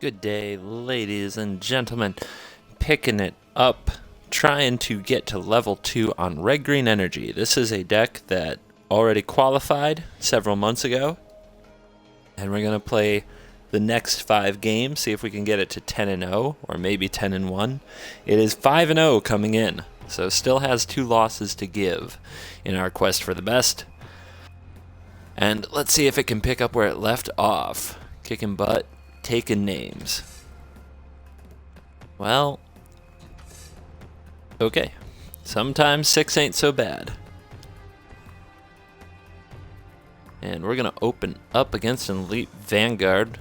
Good day, ladies and gentlemen. Picking it up, trying to get to level 2 on red green energy. This is a deck that already qualified several months ago, and we're going to play the next 5 games, see if we can get it to 10-0 or maybe 10-1. It is 5-0 coming in, so still has 2 losses to give in our quest for the best. And let's see if it can pick up where it left off. Kicking butt, taking names. Well, okay. Sometimes 6 ain't so bad. And we're going to open up against an elite Vanguard,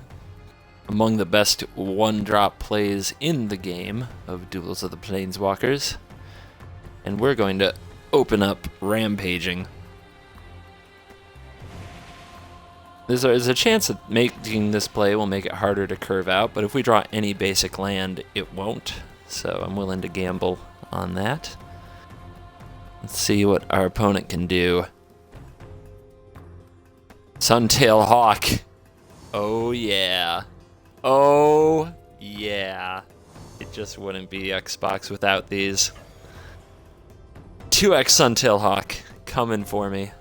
among the best one-drop plays in the game of Duels of the Planeswalkers. And we're going to open up rampaging. There's a chance that making this play will make it harder to curve out, but if we draw any basic land, it won't. So I'm willing to gamble on that. Let's see what our opponent can do. Suntail Hawk. Oh yeah. Oh yeah. It just wouldn't be Xbox without these. 2x Suntail Hawk coming for me.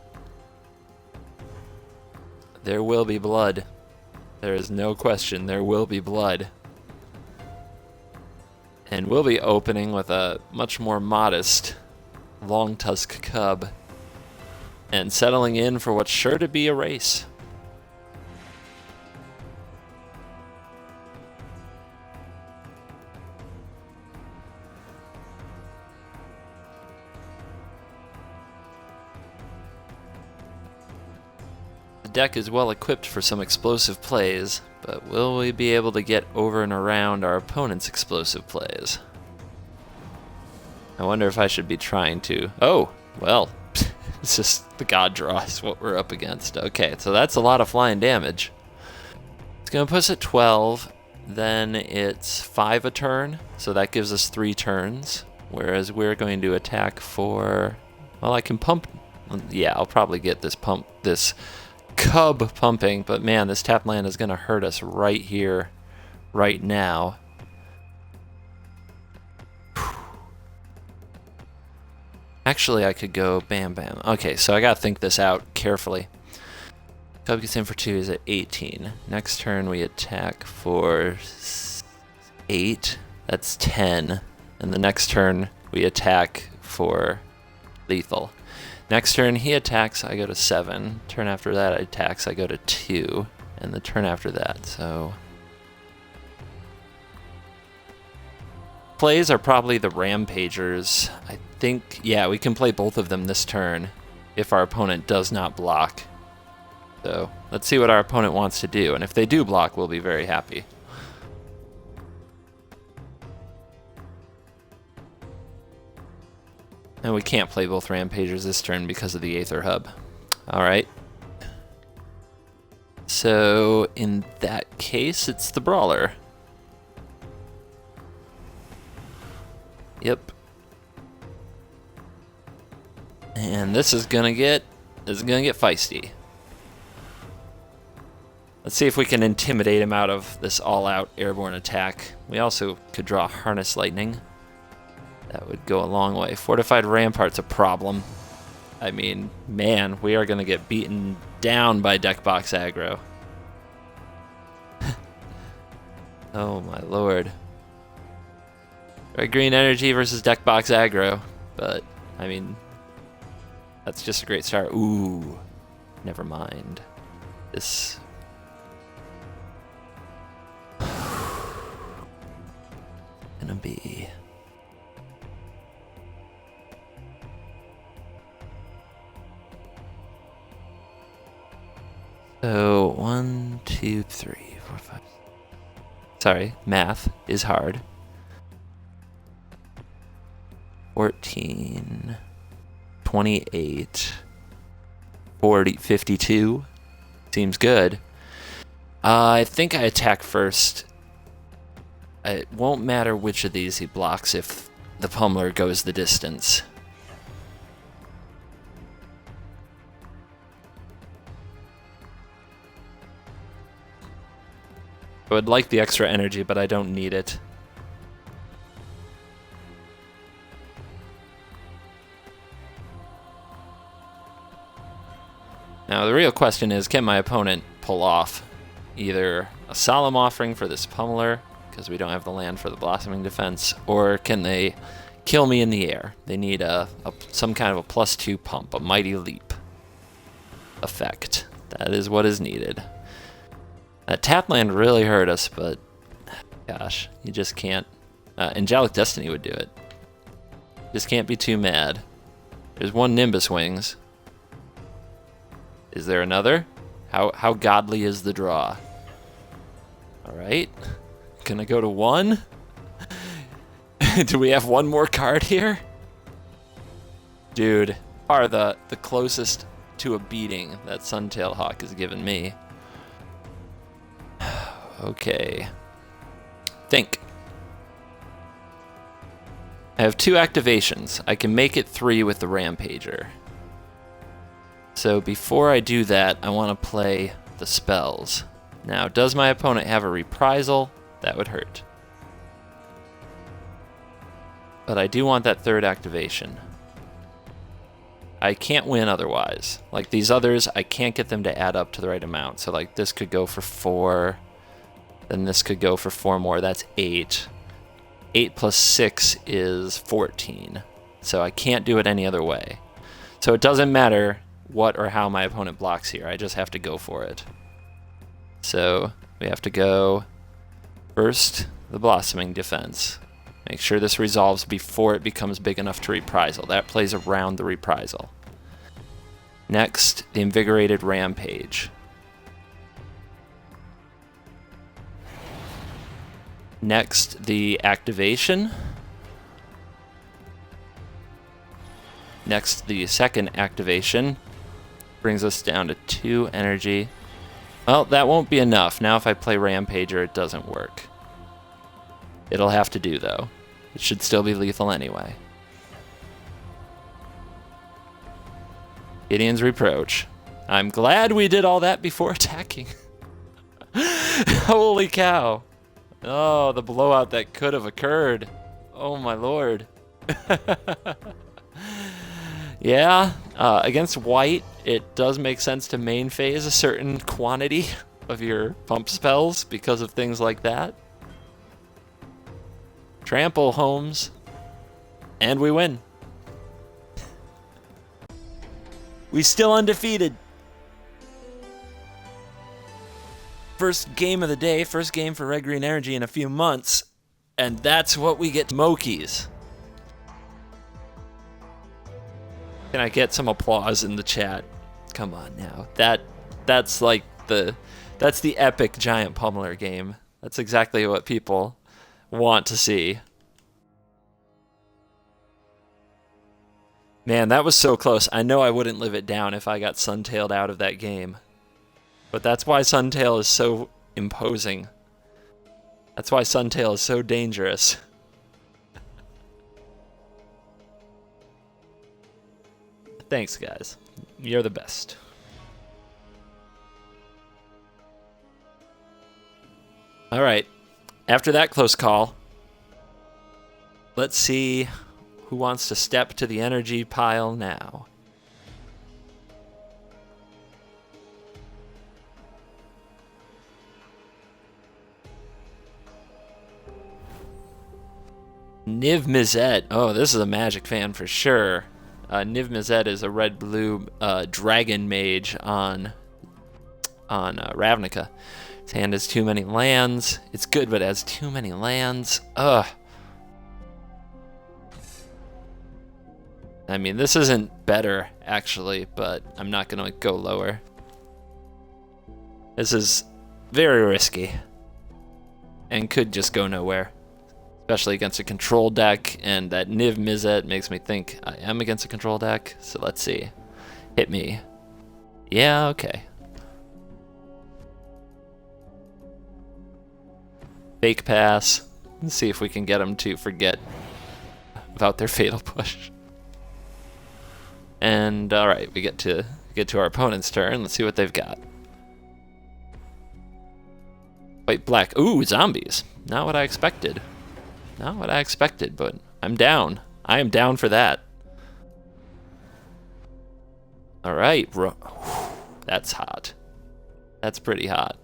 There will be blood. There is no question, there will be blood. And we'll be opening with a much more modest longtusk cub and settling in for what's sure to be a race. Deck is well equipped for some explosive plays, but will we be able to get over and around our opponent's explosive plays? I wonder if I should be trying to. Oh, well, it's just the god draw is what we're up against. Okay, so that's a lot of flying damage. It's going to put us at 12, then it's 5 a turn, so that gives us 3 turns, whereas we're going to attack for, well, I can pump. Yeah, I'll probably get this cub pumping, but man, this tap land is going to hurt us right here, right now. Actually, I could go bam bam. Okay, so I got to think this out carefully. Cub gets in for 2 is at 18. Next turn we attack for 8. That's 10. And the next turn we attack for lethal. Next turn he attacks, I go to 7. Turn after that I attacks, I go to 2. And the turn after that, so... Plays are probably the rampagers. I think, yeah, we can play both of them this turn if our opponent does not block. So, let's see what our opponent wants to do. And if they do block, we'll be very happy. And we can't play both rampagers this turn because of the Aether Hub. Alright. So, in that case, it's the Brawler. Yep. And this is gonna get feisty. Let's see if we can intimidate him out of this all-out airborne attack. We also could draw Harness Lightning. That would go a long way. Fortified Rampart's a problem. I mean, man, we are going to get beaten down by deck box aggro. Oh my lord. Red green energy versus deck box aggro. But, I mean, that's just a great start. Ooh, never mind. This... gonna be... So, 1, 2, 3, 4, 5. Sorry, math is hard. 14, 28, 40, 52. Seems good. I think I attack first. It won't matter which of these he blocks if the pummeler goes the distance. I would like the extra energy, but I don't need it. Now the real question is, can my opponent pull off either a solemn offering for this pummeler, because we don't have the land for the blossoming defense, or can they kill me in the air? They need some kind of a +2 pump, a mighty leap effect. That is what is needed. That tap land really hurt us, but gosh, you just can't. Angelic Destiny would do it. Just can't be too mad. There's one Nimbus Wings. Is there another? How godly is the draw? Alright. Gonna go to 1. Do we have one more card here? Dude, are the closest to a beating that Suntail Hawk has given me. Okay. Think. I have 2 activations. I can make it 3 with the rampager. So before I do that, I want to play the spells. Now, does my opponent have a reprisal? That would hurt. But I do want that 3rd activation. I can't win otherwise. Like these others, I can't get them to add up to the right amount. So like this could go for 4. Then this could go for 4 more. That's 8. 8 plus 6 is 14. So I can't do it any other way. So it doesn't matter what or how my opponent blocks here. I just have to go for it. So we have to go first the blossoming defense. Make sure this resolves before it becomes big enough to reprisal. That plays around the reprisal. Next, the invigorated rampage. Next, the activation. Next, the 2nd activation. Brings us down to 2 energy. Well, that won't be enough. Now if I play Rampager, it doesn't work. It'll have to do, though. It should still be lethal anyway. Gideon's Reproach. I'm glad we did all that before attacking. Holy cow. Oh, the blowout that could have occurred. Oh my lord. Yeah, against white, it does make sense to main phase a certain quantity of your pump spells because of things like that. Trample homes, and we win. We still undefeated. First game of the day, first game for Red Green Energy in a few months, and that's what we get. Smokies. Can I get some applause in the chat? Come on now. That's like that's the epic giant pummeler game. That's exactly what people want to see. Man, that was so close. I know I wouldn't live it down if I got Suntailed out of that game. But that's why Suntail is so imposing. That's why Suntail is so dangerous. Thanks, guys. You're the best. Alright. After that close call, let's see who wants to step to the energy pile now. Niv Mizzet. Oh, this is a Magic fan for sure. Niv Mizzet is a red-blue dragon mage on Ravnica. His hand has too many lands. It's good, but it has too many lands. Ugh. I mean, this isn't better, actually, but I'm not going to go lower. This is very risky. And could just go nowhere. Especially against a control deck, and that Niv Mizzet makes me think I am against a control deck. So let's see. Hit me. Yeah, okay. Fake pass. Let's see if we can get them to forget about their fatal push. And alright, we get to our opponent's turn. Let's see what they've got. White, black. Ooh, zombies. Not what I expected. Not what I expected, but I'm down. I am down for that. All right. That's hot. That's pretty hot.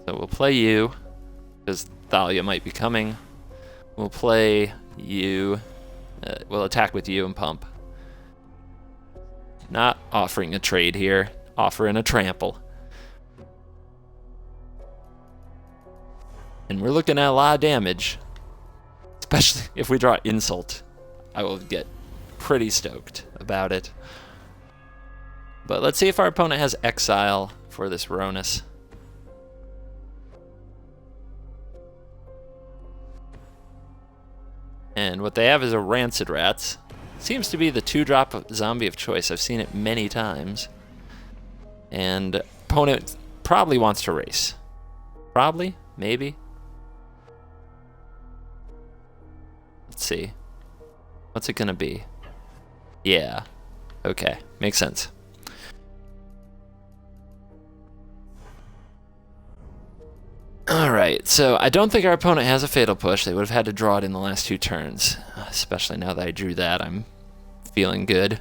So we'll play you, because Thalia might be coming. We'll play you. We'll attack with you and pump. Not offering a trade here. Offering a trample. And we're looking at a lot of damage. Especially if we draw insult. I will get pretty stoked about it. But let's see if our opponent has exile for this rhonas. And what they have is a rancid rats. Seems to be the 2-drop zombie of choice. I've seen it many times. And opponent probably wants to race. Probably, maybe. Let's see. What's it gonna be? Yeah. Okay, makes sense. Alright, so I don't think our opponent has a fatal push. They would have had to draw it in the last 2 turns. Especially now that I drew that, I'm feeling good.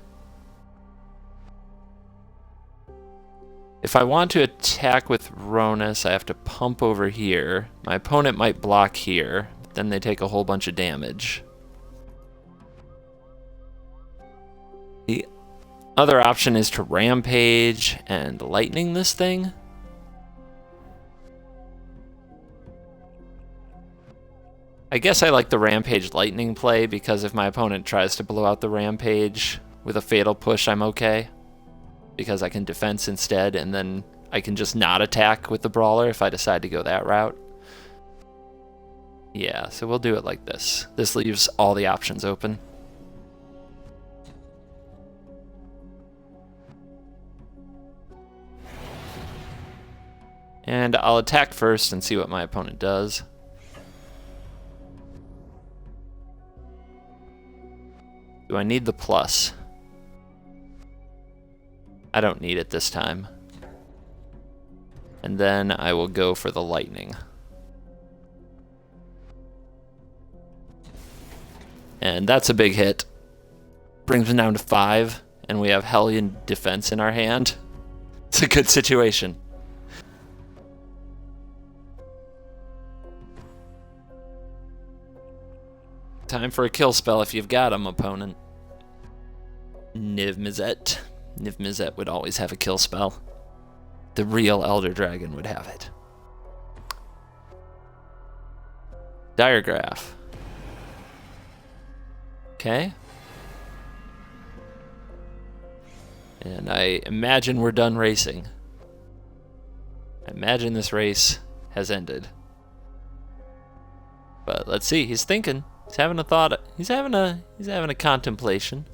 If I want to attack with rhonas, I have to pump over here. My opponent might block here, but then they take a whole bunch of damage. The other option is to rampage and lightning this thing. I guess I like the rampage lightning play because if my opponent tries to blow out the rampage with a fatal push, I'm okay. Because I can defense instead, and then I can just not attack with the brawler if I decide to go that route. Yeah, so we'll do it like this. This leaves all the options open. And I'll attack first and see what my opponent does. Do I need the plus? I don't need it this time. And then I will go for the lightning. And that's a big hit. Brings me down to 5, and we have hellion defense in our hand. It's a good situation. Time for a kill spell if you've got him, opponent. Niv-Mizzet. Niv-Mizzet would always have a kill spell. The real Elder Dragon would have it. Diregraph. Okay. And I imagine we're done racing. I imagine this race has ended. But let's see, he's thinking. He's having a thought. He's having a contemplation.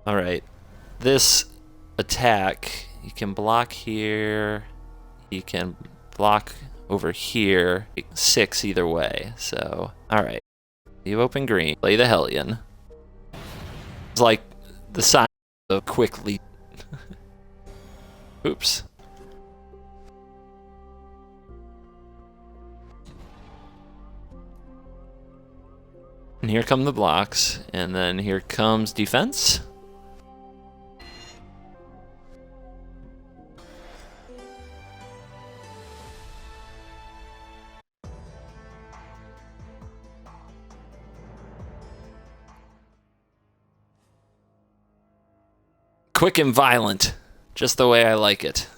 All right. This attack, you can block here. You can block over here. 6 either way. So, all right. You open green. Play the hellion. It's like the sign of quickly. Oops. And here come the blocks, and then here comes defense. Quick and violent, just the way I like it.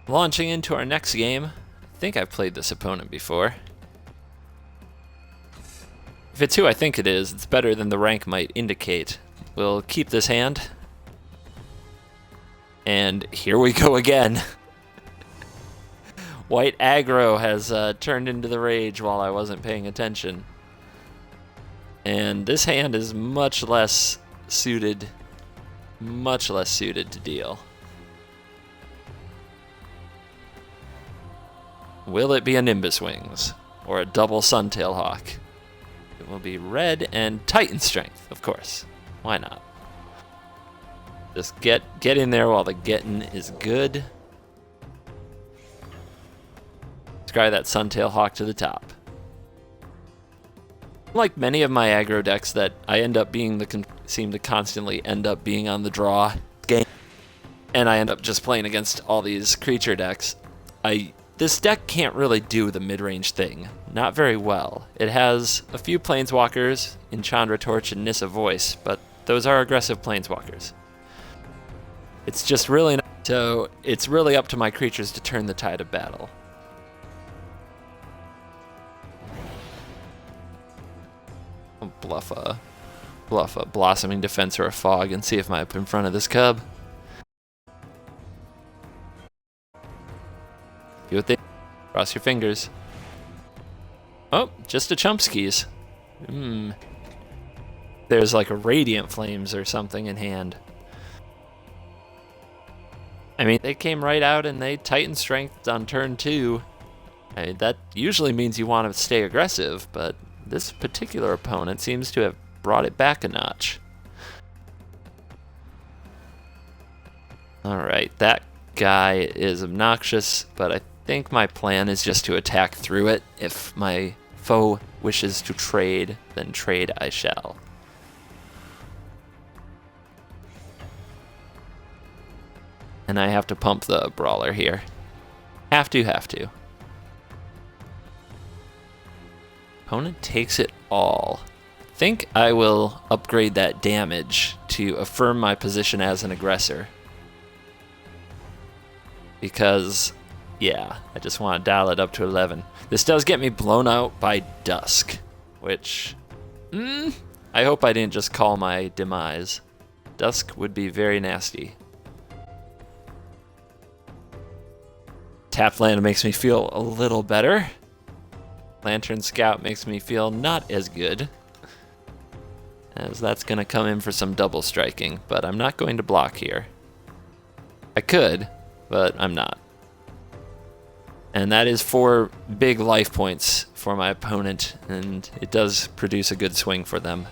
Launching into our next game, think I've played this opponent before. If it's who I think it is, it's better than the rank might indicate. We'll keep this hand. And here we go again. White aggro has turned into the rage while I wasn't paying attention. And this hand is much less suited to deal. Will it be a Nimbus Wings or a double Suntail Hawk? It will be red and Titan Strength, of course. Why not? Just get in there while the getting is good. Scry that Suntail Hawk to the top. Like many of my aggro decks that I end up being seem to constantly end up being on the draw game, and I end up just playing against all these creature decks. This deck can't really do the mid-range thing. Not very well. It has a few planeswalkers in Chandra Torch and Nissa Voice, but those are aggressive planeswalkers. It's just really not, so it's really up to my creatures to turn the tide of battle. I'll bluff a Blossoming Defense or a Fog and see if I'm up in front of this cub. See what they cross your fingers. Oh, just a Chumpskis. There's like a Radiant Flames or something in hand. I mean, they came right out and they Titan Strength on turn 2. I mean, that usually means you want to stay aggressive, but this particular opponent seems to have brought it back a notch. Alright, that guy is obnoxious, but I think my plan is just to attack through it. If my foe wishes to trade, then trade I shall. And I have to pump the brawler here. Have to. Opponent takes it all. Think I will upgrade that damage to affirm my position as an aggressor. Because, yeah, I just want to dial it up to 11. This does get me blown out by Dusk, which, I hope I didn't just call my demise. Dusk would be very nasty. Tap land makes me feel a little better. Lantern Scout makes me feel not as good, as that's going to come in for some double striking, but I'm not going to block here. I could, but I'm not. And that is 4 big life points for my opponent, and it does produce a good swing for them.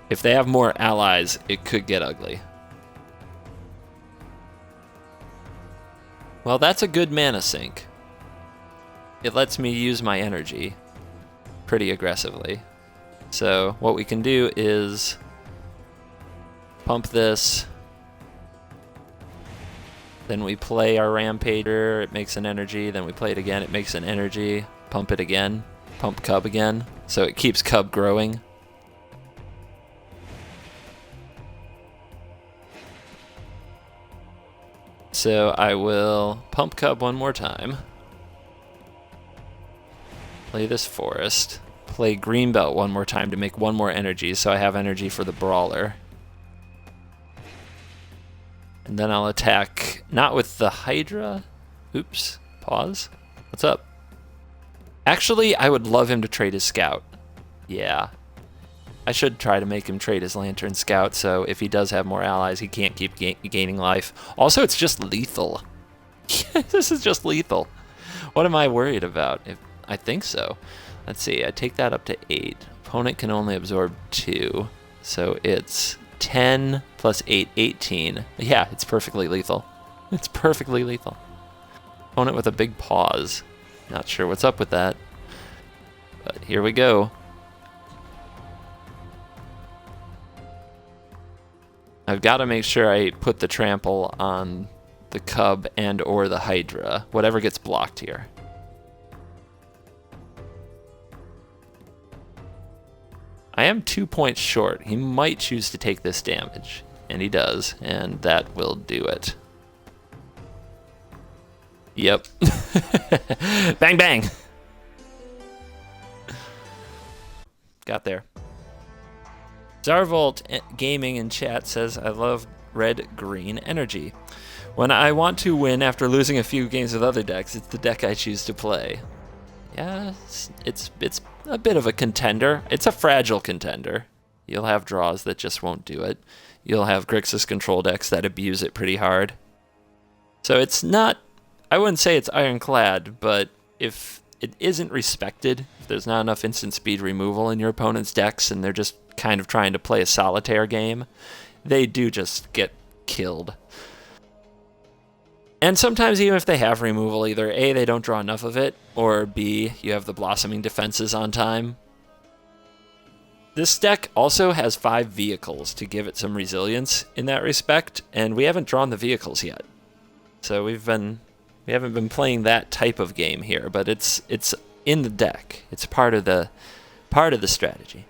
If they have more allies, it could get ugly. Well, that's a good mana sink. It lets me use my energy pretty aggressively. So what we can do is pump this, then we play our rampager, it makes an energy, then we play it again, it makes an energy, pump it again, pump cub again, so it keeps cub growing. So I will pump cub one more time. Play this forest. Play greenbelt one more time to make one more energy, so I have energy for the brawler. And then I'll attack, not with the hydra. Oops, pause. What's up? Actually, I would love him to trade his scout. Yeah. I should try to make him trade his lantern scout, so if he does have more allies, he can't keep gaining life. Also, it's just lethal. This is just lethal. What am I worried about? I think so. Let's see, I take that up to 8. Opponent can only absorb 2. So it's 10 plus 8, 18. Yeah, it's perfectly lethal. It's perfectly lethal. Opponent with a big pause. Not sure what's up with that. But here we go. I've got to make sure I put the trample on the cub and or the hydra. Whatever gets blocked here. I am 2 points short. He might choose to take this damage, and he does, and that will do it. Yep. Bang, bang. Got there. Zarvolt Gaming in chat says, I love red-green energy. When I want to win after losing a few games with other decks, it's the deck I choose to play. Yeah, it's a bit of a contender. It's a fragile contender. You'll have draws that just won't do it. You'll have Grixis control decks that abuse it pretty hard. So it's not, I wouldn't say it's ironclad, but if it isn't respected, if there's not enough instant speed removal in your opponent's decks and they're just kind of trying to play a solitaire game, they do just get killed. And sometimes even if they have removal, either A, they don't draw enough of it, or B, you have the blossoming defenses on time. This deck also has 5 vehicles to give it some resilience in that respect, and we haven't drawn the vehicles yet. So we haven't been playing that type of game here, but it's in the deck. It's part of the strategy.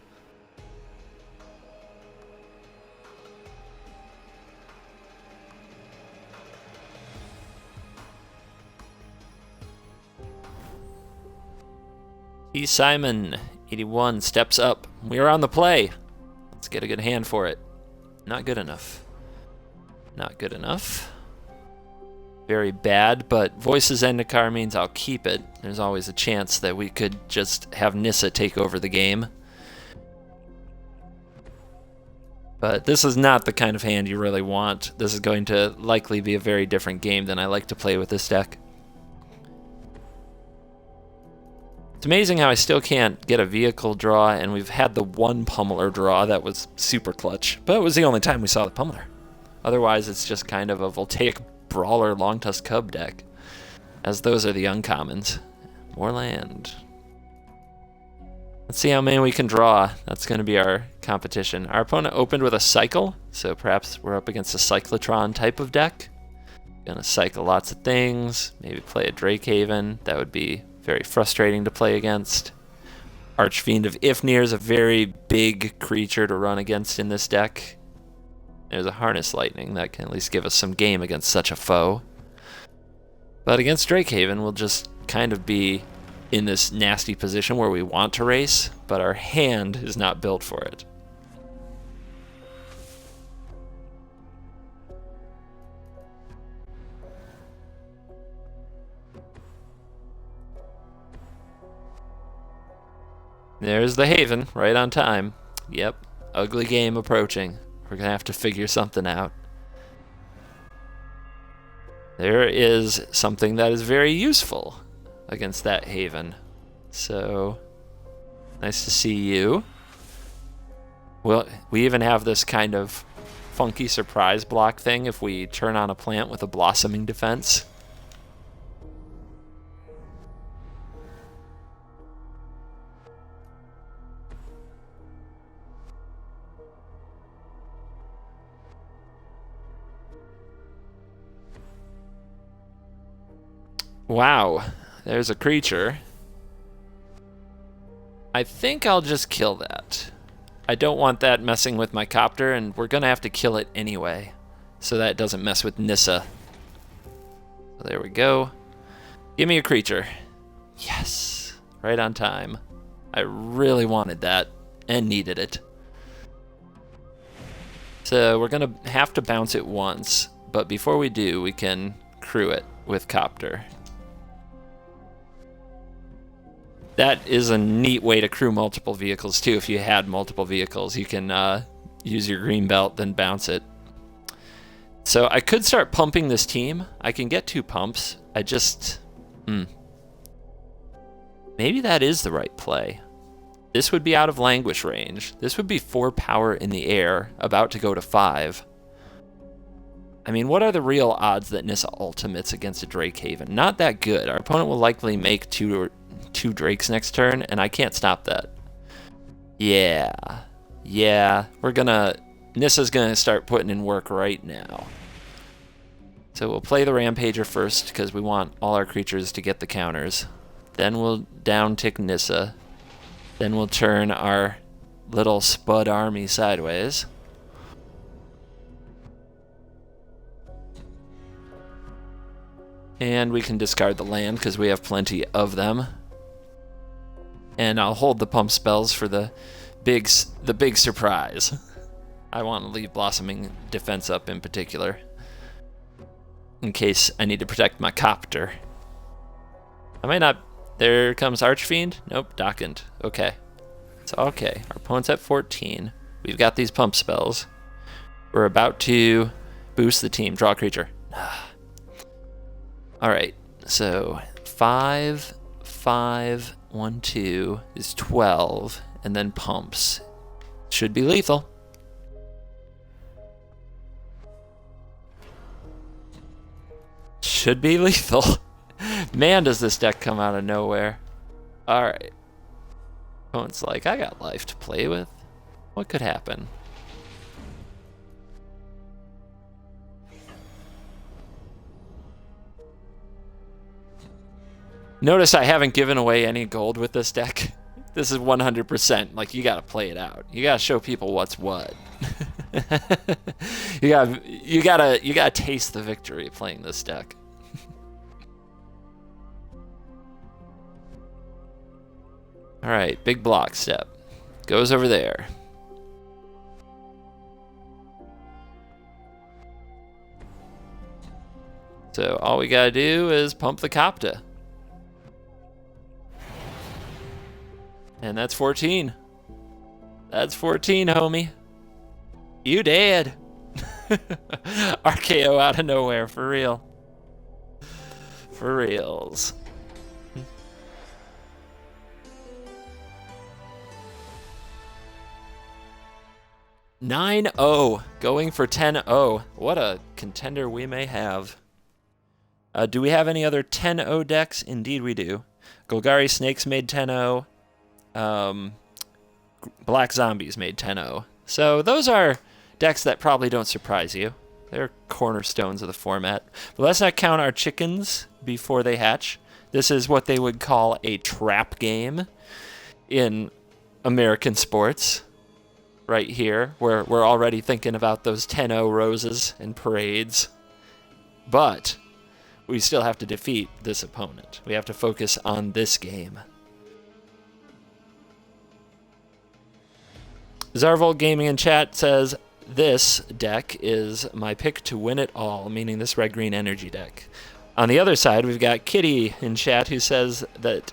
E. Simon 81 steps up. We are on the play. Let's get a good hand for it. Not good enough. Not good enough. Very bad, but Voices Endicar means I'll keep it. There's always a chance that we could just have Nissa take over the game. But this is not the kind of hand you really want. This is going to likely be a very different game than I like to play with this deck. It's amazing how I still can't get a vehicle draw, and we've had the one pummeler draw that was super clutch, but it was the only time we saw the pummeler. Otherwise, it's just kind of a voltaic brawler longtusk cub deck, as those are the uncommons. More land. Let's see how many we can draw. That's going to be our competition. Our opponent opened with a cycle, so perhaps we're up against a cyclotron type of deck. Gonna cycle lots of things, maybe play a Drakehaven. That would be very frustrating to play against. Archfiend of Ifnir is a very big creature to run against in this deck. There's a Harness Lightning that can at least give us some game against such a foe. But against Drakehaven, we'll just kind of be in this nasty position where we want to race, but our hand is not built for it. There's the Haven, right on time. Yep, ugly game approaching. We're gonna have to figure something out. There is something that is very useful against that Haven. So, nice to see you. Well, we even have this kind of funky surprise block thing if we turn on a plant with a blossoming defense. Wow, there's a creature. I think I'll just kill that. I don't want that messing with my copter, and we're gonna have to kill it anyway, so that doesn't mess with Nissa. So there we go. Give me a creature. Yes, right on time. I really wanted that and needed it. So we're gonna have to bounce it once, but before we do, we can crew it with copter. That is a neat way to crew multiple vehicles too. If you had multiple vehicles, you can use your greenbelt, then bounce it. So I could start pumping this team. I can get 2 pumps. I just... Maybe that is the right play. This would be out of languish range. This would be 4 power in the air, about to go to 5. I mean, what are the real odds that Nissa ultimates against a Drakehaven? Not that good. Our opponent will likely make 2 Drakes next turn, and I can't stop that. Yeah, Nissa's gonna start putting in work right now. So we'll play the rampager first, because we want all our creatures to get the counters. Then we'll down tick Nissa. Then we'll turn our little Spud army sideways. And we can discard the land because we have plenty of them. And I'll hold the pump spells for the big surprise. I want to leave Blossoming Defense up in particular, in case I need to protect my copter. I might not... There comes Archfiend. Nope, Dockend. Okay. It's okay. Our opponent's at 14. We've got these pump spells. We're about to boost the team. Draw a creature. Alright, so 5, 5, 1, 2 is 12, and then pumps. Should be lethal. Should be lethal. Man, does this deck come out of nowhere. Alright. Opponent's like, I got life to play with. What could happen? Notice I haven't given away any gold with this deck. This is 100%. Like, you gotta play it out. You gotta show people what's what. you gotta taste the victory playing this deck. All right, big block step. Goes over there. So all we gotta do is pump the copter. And that's 14. That's 14, homie. You dead. RKO out of nowhere, for real. For reals. 9-0, going for 10-0. What a contender we may have. Do we have any other 10-0 decks? Indeed we do. Golgari Snakes made 10-0. Black Zombies made 10-0. So those are decks that probably don't surprise you. They're cornerstones of the format. But let's not count our chickens before they hatch. This is what they would call a trap game in American sports. Right here, where we're already thinking about those 10-0 roses and parades. But we still have to defeat this opponent. We have to focus on this game. Zarvold Gaming in chat says, this deck is my pick to win it all, meaning this red-green energy deck. On the other side, we've got Kitty in chat who says that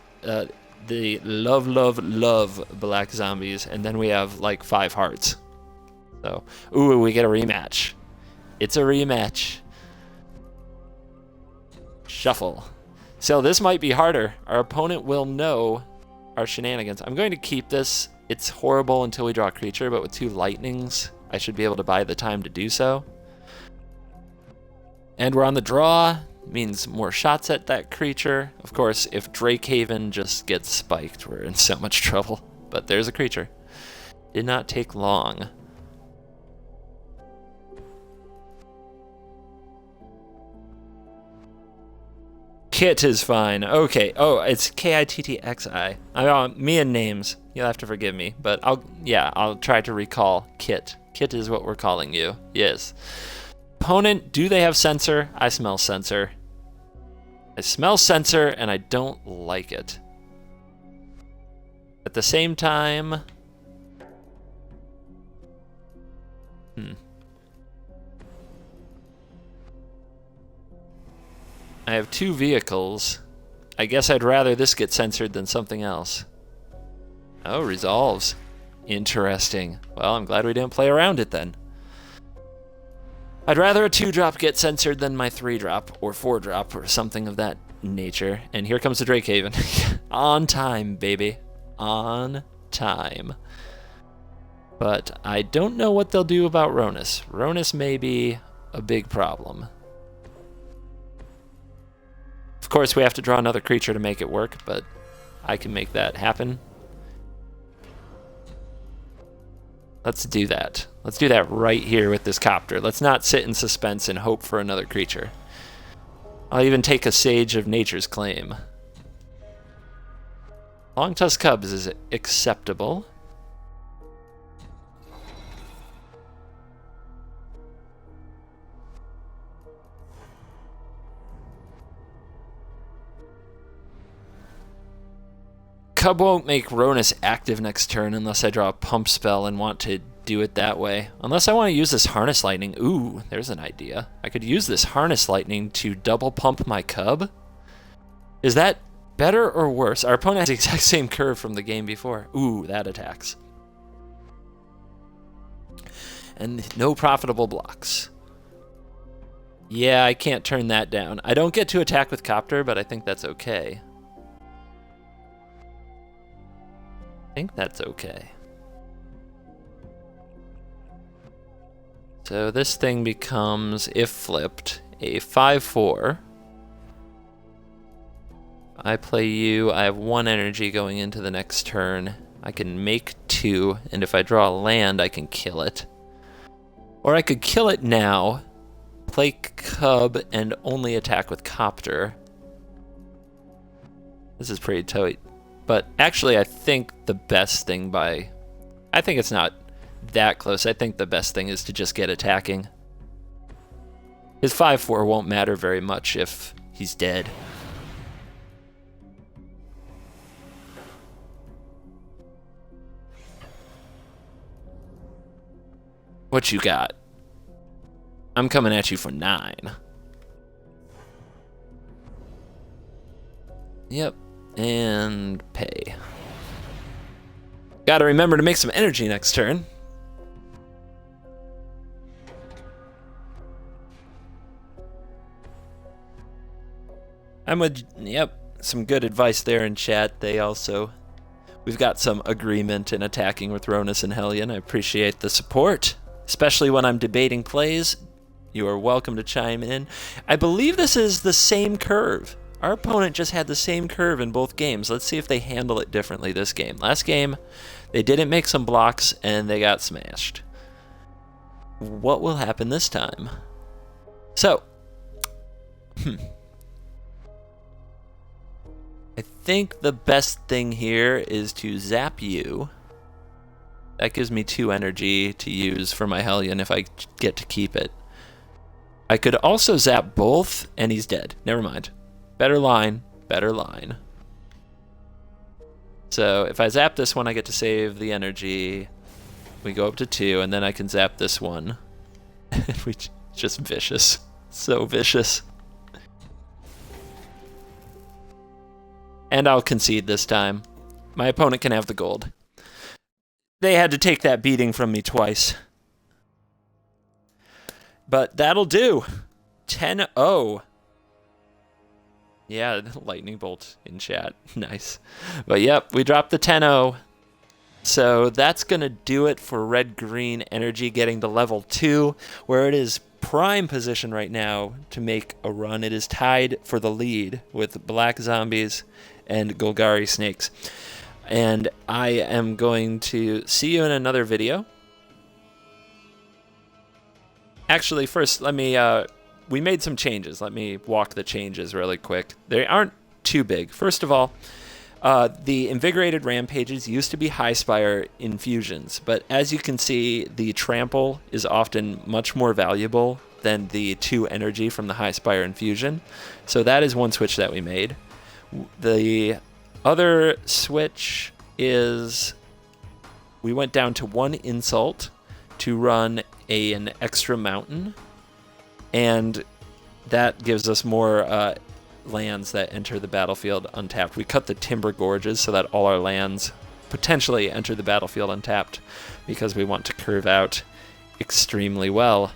they love Black Zombies, and then we have like 5 hearts. So, ooh, we get a rematch. It's a rematch. Shuffle. So this might be harder. Our opponent will know our shenanigans. I'm going to keep this. It's horrible until we draw a creature, but with 2 lightnings, I should be able to buy the time to do so. And we're on the draw. Means more shots at that creature. Of course, if Drakehaven just gets spiked, we're in so much trouble. But there's a creature. Did not take long. Kit is fine. Okay. Oh, it's Kittxi. Me and names. You'll have to forgive me, but I'll try to recall Kit. Kit is what we're calling you. Yes. Opponent, do they have sensor? I smell sensor. I smell sensor, and I don't like it. At the same time... I have 2 vehicles. I guess I'd rather this get censored than something else. Oh, resolves. Interesting. Well, I'm glad we didn't play around it then. I'd rather a 2-drop get censored than my 3-drop or 4-drop or something of that nature. And here comes the Drakehaven. On time, baby. On time. But I don't know what they'll do about Rhonas. Rhonas may be a big problem. Of course, we have to draw another creature to make it work, but I can make that happen. Let's do that. Let's do that right here with this copter. Let's not sit in suspense and hope for another creature. I'll even take a Sage of Nature's Claim. Longtusk Cubs is acceptable. Cub won't make Rhonas active next turn unless I draw a pump spell and want to do it that way. Unless I want to use this Harness Lightning. Ooh, there's an idea. I could use this Harness Lightning to double pump my Cub. Is that better or worse? Our opponent has the exact same curve from the game before. Ooh, that attacks. And no profitable blocks. Yeah, I can't turn that down. I don't get to attack with Copter, but I think that's okay. I think that's okay. So this thing becomes, if flipped, a 5/4. I play you, I have 1 energy going into the next turn. I can make 2, and if I draw a land, I can kill it. Or I could kill it now, play Cub, and only attack with Copter. This is pretty tight. But actually, I think the best thing I think it's not that close. I think the best thing is to just get attacking. His 5/4 won't matter very much if he's dead. What you got? I'm coming at you for 9. Yep, and pay. Gotta remember to make some energy next turn. Yep, some good advice there in chat. We've got some agreement in attacking with Rhonas and Hellion. I appreciate the support, especially when I'm debating plays. You are welcome to chime in. I believe this is the same curve. Our opponent just had the same curve in both games. Let's see if they handle it differently this game. Last game, they didn't make some blocks and they got smashed. What will happen this time? So, I think the best thing here is to zap you. That gives me 2 energy to use for my Hellion if I get to keep it. I could also zap both, and he's dead. Never mind. Better line, better line. So if I zap this one, I get to save the energy. We go up to 2, and then I can zap this one. Just vicious. So vicious. And I'll concede this time. My opponent can have the gold. They had to take that beating from me twice. But that'll do. 10-0. Yeah, lightning bolt in chat. Nice. But yep, we dropped the 10-0. So that's going to do it for red-green energy getting to level 2, where it is prime position right now to make a run. It is tied for the lead with black zombies and Golgari snakes. And I am going to see you in another video. Actually, first, let me, we made some changes. Let me walk the changes really quick. They aren't too big. First of all, the invigorated rampages used to be high spire infusions, but as you can see, the trample is often much more valuable than the 2 energy from the high spire infusion. So that is one switch that we made. The other switch is we went down to 1 insult to run an extra mountain, and that gives us more lands that enter the battlefield untapped. We cut the timber gorges so that all our lands potentially enter the battlefield untapped because we want to curve out extremely well.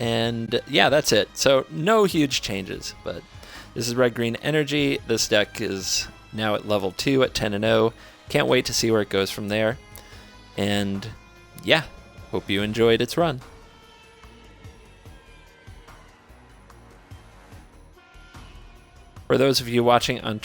And yeah, that's it. So no huge changes, but this is red-green energy. This deck is now at level 2 at 10-0. Can't wait to see where it goes from there. And yeah, hope you enjoyed its run. For those of you watching on